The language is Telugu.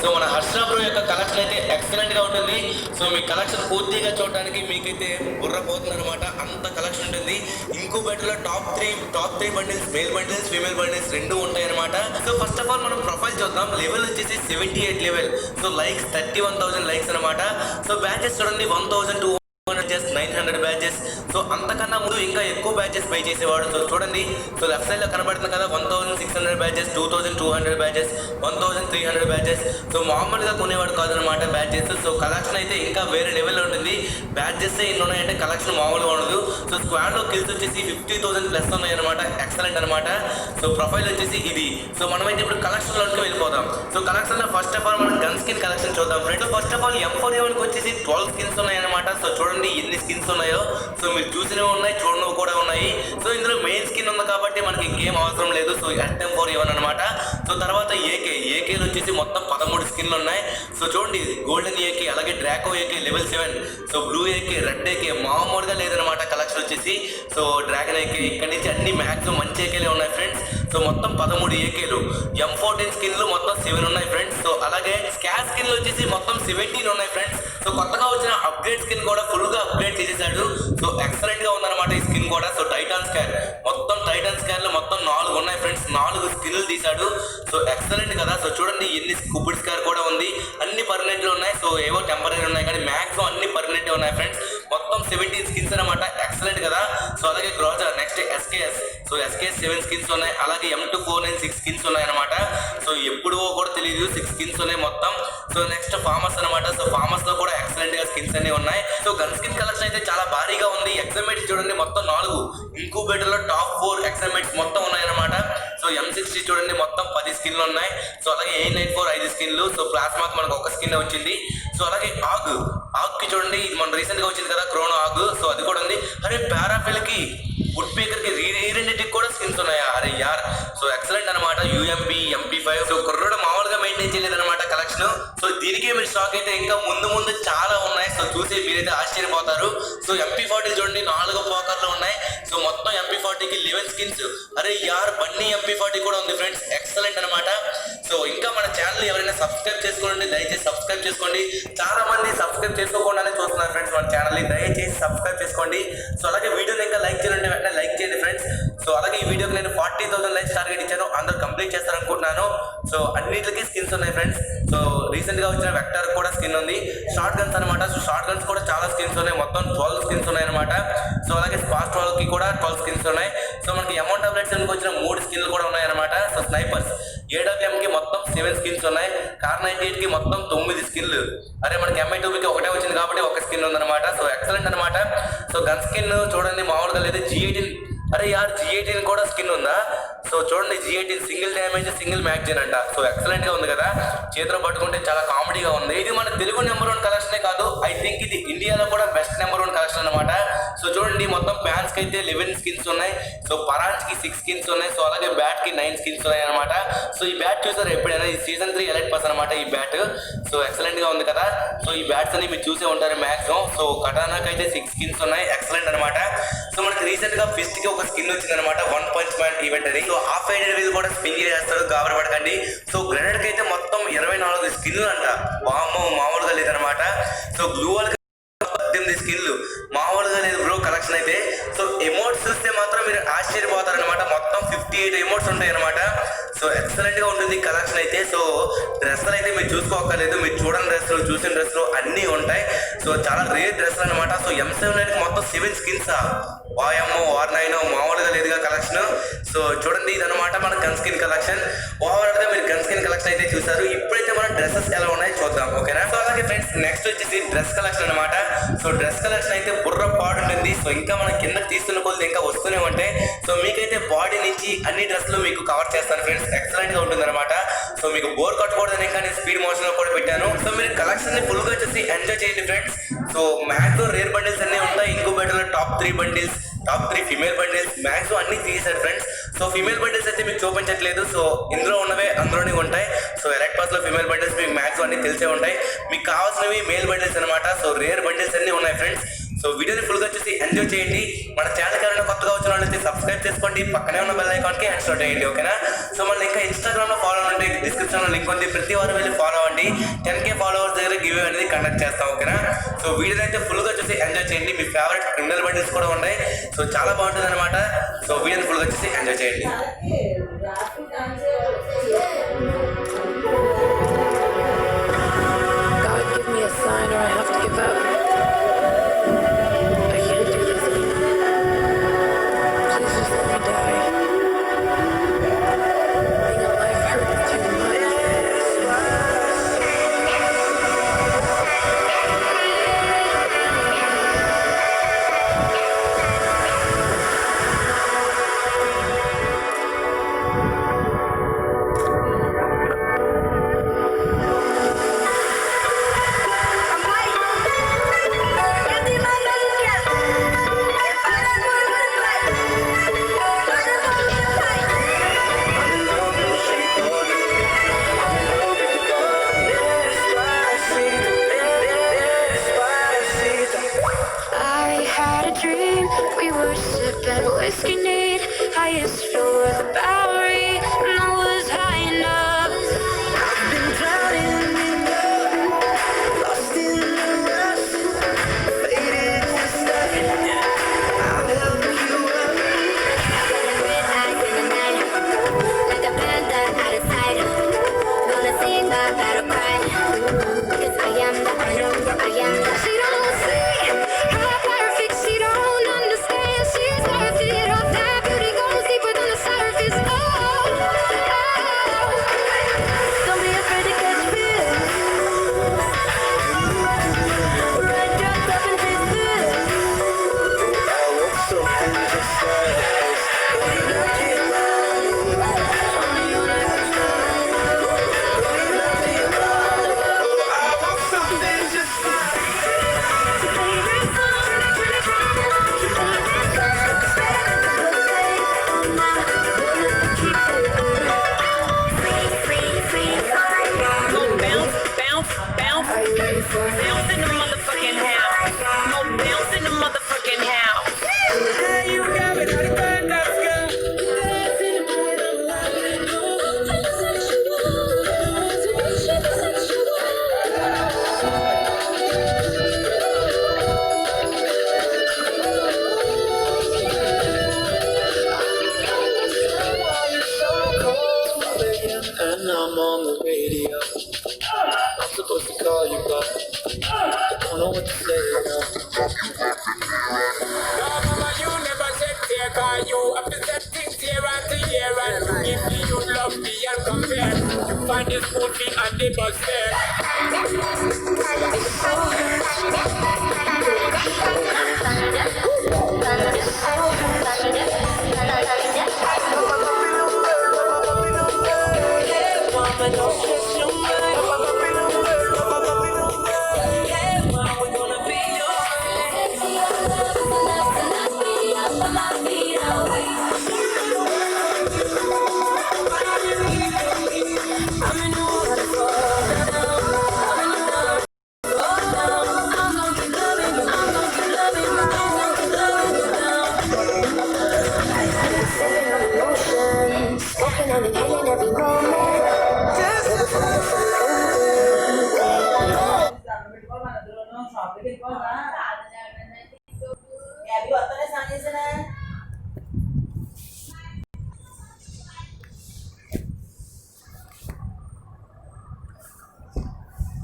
సో మన హర్ష బ్రో యొక్క కలెక్షన్ అయితే ఎక్సలెంట్ గా ఉంటుంది. సో మీ కలెక్షన్ పూర్తిగా చూడడానికి మీకైతే బుర్ర పోతుంది అనమాట, అంత కలెక్షన్ ఉంటుంది. ఇంక్యుబేటర్ లో top three bundles, male bundles, female bundles రెండు ఉంటాయి అనమాట. సో ఫస్ట్ ఆఫ్ ఆల్ మనం ప్రొఫైల్ చూద్దాం. లెవెల్ వచ్చేసి 78 లెవెల్. సో లైక్స్ 31,000 లైక్స్ అనమాట. సో బ్యాచెస్ చూడండి 1,200 900 బ్యాచెస్. సో అంతకన్నా ముందు ఇంకా ఎక్కువ బ్యాచెస్ పై చేసేవాడు. సో చూడండి, సో లెఫ్ట్ సైడ్ లో కనబడుతుంది కదా 1,600 బ్యాచెస్, 2,200 బ్యాచెస్, 1,300 బ్యాచెస్. సో మామూలుగా కొనేవాడు కాదనమాట బ్యాచెస్. సో కలెక్షన్ అయితే ఇంకా వేరే లెవెల్లో ఉంటుంది. బ్యాచెస్ ఎన్ని ఉన్నాయంటే కలెక్షన్ మామూలుగా ఉండదు. సో స్క్వాడ్ లో కిల్స్ వచ్చేసి 50,000 ప్లస్ ఉన్నాయి అనమాట. ఎక్సలెంట్ అనమాట. సో ప్రొఫైల్ వచ్చేసి ఇది. సో మనమైతే ఇప్పుడు కలెక్షన్ లోకి వెళ్ళిపోదాం. సో కలెక్షన్ లో ఫస్ట్ ఆఫ్ ఆల్ మనం గన్ స్కిన్ కలెక్షన్ చూద్దాం friends. First of all M4A1 వచ్చేసి 12 స్కిన్స్ ఉన్నాయి అనమాట. సో చూడండి ఎన్ని స్కిన్స్ ఉన్నాయో. సో మీరు చూసినవి ఉన్నాయి, చూడనివి కూడా ఉన్నాయి. సో ఇందులో మెయిన్ స్కిన్ ఉంది కాబట్టి మనకి ఇంకేం అవసరం లేదు. సో M4A1 అనమాట. సో తర్వాత ఏకేలు వచ్చేసి మొత్తం 13 స్కిన్లు ఉన్నాయి. సో చూడండి, గోల్డెన్ ఏకే, అలాగే Draco AK level 7, so blue AK, red AK మామూలుగా లేదనమాట కలెక్షన్ వచ్చేసి. సో డ్రాగన్ ఏకే, ఇక్కడ నుంచి అన్ని మ్యాక్సిమం మంచి ఏకేలే ఉన్నాయి ఫ్రెండ్స్. సో మొత్తం 13 ఏకేలు. M14 స్కిన్లు మొత్తం 7 ఉన్నాయి ఫ్రెండ్స్. సో అలాగే స్కార్ స్కిన్లు వచ్చేసి మొత్తం 17 ఉన్నాయి ఫ్రెండ్స్. సో కొత్తగా వచ్చిన అప్గ్రేడ్ స్కిన్ కూడా ఫుల్ గా అప్గ్రేడ్ చేసేసాడు. సో ఎక్సలెంట్ గా ఉందన్నమాట ఈ స్కిన్ కూడా. సో టైటాన్ స్కార్, మొత్తం టైటాన్ స్కార్ లో మొత్తం 4 ఉన్నాయి ఫ్రెండ్స్. 4 స్కిన్లు తీసాడు. సో ఎక్సలెంట్ కదా. సో చూడండి ఎన్ని కుబుడ్ స్కార్ కూడా ఉంది. అన్ని పర్మనెంట్ లో ఉన్నాయి. సో ఏవో టెంపరీ ఉన్నాయి కానీ మ్యాక్సిమం అన్ని పర్మనెంట్ ఉన్నాయి ఫ్రెండ్స్. మొత్తం 17 స్కిన్స్ అనమాట. ఎక్సలెంట్ కదా. సో అలాగే గ్రోజర్, next SKS. So SKS 7 skins ఉన్నాయి. అలాగే M2496 6 స్కిన్స్ ఉన్నాయి అనమాట. సో ఎప్పుడో కూడా తెలియదు 6 స్కిన్స్ ఉన్నాయి మొత్తం. సో నెక్స్ట్ ఫార్మర్స్ అనమాట. సో ఫార్మర్స్ లో కూడా ఎక్సలెంట్ గా స్కిన్స్ అన్ని ఉన్నాయి. సో గన్ స్కిన్ కలెక్షన్ అయితే చాలా భారీగా ఉంది. ఎక్సమెట్స్ చూడండి మొత్తం 4. ఇంక్యుబేటర్ లో టాప్ 4 ఎక్సమెట్స్ మొత్తం ఉన్నాయన్నమాట. సో M60 చూడండి మొత్తం 10 స్కిన్లు ఉన్నాయి. సో అలాగే A94 5 స్కిన్లు. సో ప్లాస్మాకి మనకు ఒక స్కిన్ వచ్చింది. సో అలాగే ఆగ్ కి చూడండి, ఇది మన రీసెంట్ గా వచ్చింది కదా క్రోనో ఆగ్. సో అది కూడా ఉంది. అరే పారాఫిల్ కి, వుడ్ పేకర్ కి, రెండింటికి కూడా స్కిన్స్ ఉన్నాయా? అరే యార్. సో ఎక్సలెంట్ అనమాట. UMP MP5. సో కుర్రోడు మామూలుగా మెయింటైన్ చేయలేదు అనమాట కలెక్షన్. సో దీనికి మీరు షాక్ అయితే ఇంకా ముందు చాలా ఉన్నాయి. సో చూసి మీరైతే ఆశ్చర్యపోతారు. సో MP40 చూడండి 4 పోకర్లు ఉన్నాయి. సో మొత్తం MP40కి 11 స్కిన్స్. అరే యార్, బన్నీ MP40 కూడా ఉంది ఫ్రెండ్స్. ఎక్సలెంట్ అనమాట. సో ఇంకా మన ఛానల్ ఎవరైనా సబ్స్క్రైబ్ చేసుకోండి, దయచేసి సబ్స్క్రైబ్ చేసుకోండి. చాలా మంది సబ్స్క్రైబ్ చేసుకోకుండానే చూస్తున్నారు ఫ్రెండ్స్ మన ఛానల్ ని. దయచేసి సబ్స్క్రైబ్ చేసుకోండి. సో అలాగే వీడియోని ఇంకా లైక్ చేయండి, వెంటనే లైక్ చేయండి ఫ్రెండ్స్. సో అలాగే ఈ వీడియోకి నేను 40,000 లైక్స్ టార్గెట్ ఇచ్చాను. అందరూ కంప్లీట్ చేస్తారనుకుంటున్నాను. సో అన్నిటికీ స్కిన్స్ ఉన్నాయి ఫ్రెండ్స్. సో రీసెంట్ గా వచ్చిన వెక్టర్ కూడా స్కిన్ ఉంది. షార్ట్ గన్స్ అనమాట. సో షార్ట్ గన్స్ కూడా చాలా స్కిన్స్ ఉన్నాయి. మొత్తం 12 స్కిన్స్ ఉన్నాయి అనమాట. సో అలాగే స్పాస్ 12 కి కూడా 12 స్కిన్స్ ఉన్నాయి. సో మనకి అమౌంట్ టాబ్లెట్స్ వచ్చిన 3 స్కిన్లు కూడా ఉన్నాయి అనమాట. సో స్నైపర్స్ AWM కి మొత్తం 7 స్కిన్స్ ఉన్నాయి. కార్ 98 కి మొత్తం 9 స్కిన్లు. అరే మనకి MI2 కి ఒకటే వచ్చింది కాబట్టి ఒక స్కిన్ ఉందన్నమాట. సో ఎక్సలెంట్ అనమాట. సో గన్ స్కిన్ చూడండి మామూలుగా లేదు. G18, అరే యార్ G18 కూడా స్కిన్ ఉందా? సో చూడండి G18 single damage, single magazine అంట. సో ఎక్సలెంట్ గా ఉంది కదా. చేతిలో పట్టుకుంటే చాలా కామెడీగా ఉంది. ఇది మన తెలుగు నెంబర్ 1 కలెక్షనే కాదు, ఐ థింక్ ఇది ఇండియాలో కూడా బెస్ట్ నెంబర్ 1 కలెక్షన్ అనమాట. సో చూడండి మొత్తం ప్యాన్స్ కి అయితే 11 స్కిన్స్ ఉన్నాయి. సో పరాన్స్ కి 6 స్కిన్స్ ఉన్నాయి. సో అలాగే బ్యాట్ కి 9 స్కిన్స్ ఉన్నాయి అనమాట. సో ఈ బ్యాట్ చూసారు ఎప్పుడైనా? ఈ సీజన్ 3 ఎలైట్ పాస్ అనమాట ఈ బ్యాట్. సో ఎక్సలెంట్ గా ఉంది కదా. సో ఈ బ్యాట్స్ అన్ని మీరు చూసే ఉంటారు మ్యాక్సిమం. సో కటానాకి అయితే 6 స్కిన్స్ ఉన్నాయి. ఎక్సలెంట్ అనమాట. సో మనకి రీసెంట్ గా ఫిస్ట్ కి ఒక స్కిన్ వచ్చింది అనమాట, వన్ పంచ్ మ్యాన్ ఈవెంట్ అని. సో హాఫ్ హైడెడ్ వీల్ కూడా స్పింగ్ చేస్తాడు, గాబరపడకండి. సో గ్రెనేడ్ కి అయితే మొత్తం 24 స్కిన్లు అంట. వామ్మో, మామూలుగా లేదనమాట. సో గ్లూ వాల్ 18 స్కిన్లు, మామూలుగా లేదు బ్రో కలెక్షన్ అయితే. సో ఎమోట్స్ చూస్తే మాత్రం మీరు ఆశ్చర్యపోతారు అనమాట. మొత్తం 58 ఎమోట్స్ ఉంటాయి అనమాట. సో ఎక్సలెంట్ గా ఉంటుంది కలెక్షన్ అయితే. సో డ్రెస్సులు అయితే మీరు చూసుకోక్కర్లేదు, మీరు చూడని డ్రెస్సులు, చూసిన డ్రెస్సులు అన్నీ ఉంటాయి. సో చాలా రేర్ డ్రెస్సులు అనమాట. సో M79 కి మొత్తం 7 స్కిన్సా? వాయమ్మో, వార్9 మామూలుగా లేదుగా కలెక్షన్. సో చూడండి ఇదనమాట మన గన్ స్కిన్ కలెక్షన్. ఓవరాల్ గా మీరు గన్ స్కిన్ కలెక్షన్ అయితే చూసారు. ఇప్పుడైతే మన డ్రెస్సెస్ ఎలా ఉన్నాయో చూద్దాం, ఓకేనా? సో అలాగే ఫ్రెండ్స్ నెక్స్ట్ వచ్చేసి డ్రెస్ కలెక్షన్ అనమాట. సో డ్రెస్ కలెక్షన్ అయితే బుర్ర పాడు ఉంటుంది. సో ఇంకా మనం కిందకి తీస్తున్న కొద్ది ఇంకా వస్తూనే ఉంటాయి. సో మీకైతే బాడీ నుంచి అన్ని డ్రెస్లు మీకు కవర్ చేస్తాను ఫ్రెండ్స్. ఎక్సలెంట్ గా ఉంటుంది అనమాట. సో మీకు బోర్ కట్టకూడదని ఇంకా నేను స్పీడ్ మోషన్ లో కూడా పెట్టాను. సో మీరు కలెక్షన్ ని ఫుల్ గా చూసి ఎంజాయ్ చేయండి friends. So maximum rare bundles అన్ని ఉంటాయి. ఇంక్యుబేటర్ లో top 3 bundles, top 3 female bundles maximum అన్ని తీసేశారు ఫ్రెండ్స్. సో ఫీమేల్ బండిల్స్ అయితే మీకు చూపించట్లేదు. సో ఇందులో ఉన్నవే అందులోనే ఉంటాయి. సో ఎలక్ట్ పాస్ లో ఫీమేల్ బండిల్స్ మీకు మ్యాక్సిమం అన్ని తెలిసే ఉంటాయి. మీకు కావాల్సినవి మేల్ బండిల్స్ అనమాట. సో రేర్ బండిల్స్ అన్ని ఉన్నాయి ఫ్రెండ్స్. సో వీడియోని ఫుల్ గా చూసి ఎంజాయ్ చేయండి. మన ఛానల్ ఎవరైనా కొత్తగా వచ్చిన వాళ్ళైతే సబ్స్క్రైబ్ చేసుకోండి, పక్కనే ఉన్న బెల్ ఐకాన్ కి హ్యాండ్ షాట్ చేయండి, ఓకేనా? సో మన ఇంకా ఇన్స్టాగ్రామ్ లో ఫాలో అవ్వండి, డిస్క్రిప్షన్ లో లింక్ ఉంది, ప్రతి వారం వెళ్ళి ఫాలో అవ్వండి. కాబట్టి 10K ఫాలోవర్స్ దగ్గర గివ్ అనేది కండక్ట్ చేస్తాం. ఓకేనా? సో వీడియో అయితే ఫుల్గా చూసి ఎంజాయ్ చేయండి. మీ ఫేవరెట్ క్రిమినల్ బండిల్స్ కూడా ఉన్నాయి. సో చాలా బాగుంటుంది అనమాట. సో వీడియోని ఫుల్గా చూసి ఎంజాయ్ చేయండి. God, give me a sign or I have to give up. I can't do this anymore. Please just let me die. Being alive hurts too much. I had a dream, we were sipping whiskey neat. Highest floor of the Bowery, and I was high enough. I've been drowning in love, lost in the rush, faded just like I'll help you up. Red eyes in the night, like a panther out of sight. Gonna sing my battle cry, 'cause I am the. She don't see how perfect, she don't understand. She's worth it. All that beauty goes deeper than the surface. Oh, don't be afraid to catch fish. Red dress up and taste good. Bounce. Bounce in the motherfucking house. No bounce in the motherfucking house. Hey, you got it, that's good. And I'm on the radio. I'm supposed to call you, but I don't know what to say now. Mama, you never said fear, cause you have to set things year after year. And if you love me and compare, you find this school fee and the bus fare. Mama, don't stress your mind.